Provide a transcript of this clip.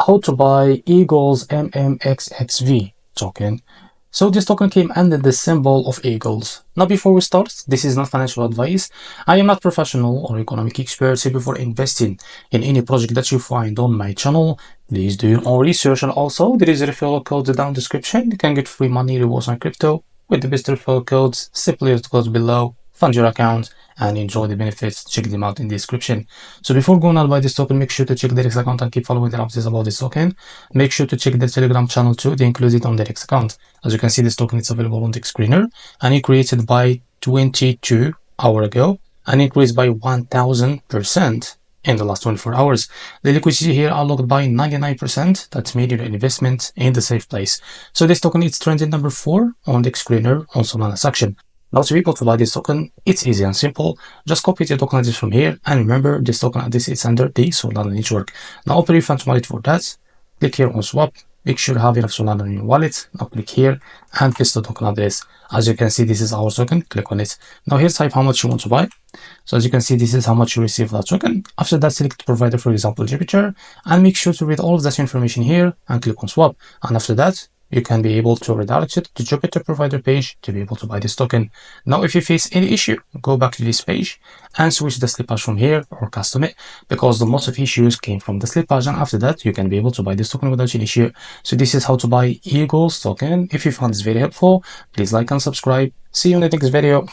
how to buy Eagles MMXXV token. So this token came under the symbol of Eagles. Now before we start, this is not financial advice. I am not professional or economic expert, so before investing in any project that you find on my channel, please do your own research. And also there is a referral code down description. You can get free money rewards on crypto with the best referral codes. Simply use the codes below, fund your account and enjoy the benefits. Check them out in the description. So before going out buy this token, make sure to check the REFERRAL account and keep following the updates about this token. Make sure to check the Telegram channel too. They include it on the REFERRAL account. As you can see, this token is available on the screener and it created by 22 hours ago and increased by 1000% in the last 24 hours. The liquidity here are locked by 99%. That's made your investment in the safe place. So this token is trending number 4 on the screener on Solana section. Now to be able to buy this token, it's easy and simple. Just copy the token address from here and remember this token address is under the Solana network. Now open your funds wallet for that. Click here on swap. Make sure you have enough Solana in your wallet. Now click here and paste the token address. As you can see, this is our token. Click on it. Now here type how much you want to buy. So as you can see, this is how much you receive that token. After that, select the provider, for example, Jupiter, and make sure to read all of that information here and click on swap. And after that, you can be able to redirect it to Jupiter provider page to be able to buy this token. Now, if you face any issue, go back to this page and switch the slippage from here or custom it, because the most of issues came from the slippage. And after that, you can be able to buy this token without any issue. So this is how to buy Eagles token. If you found this very helpful, please like and subscribe. See you in the next video.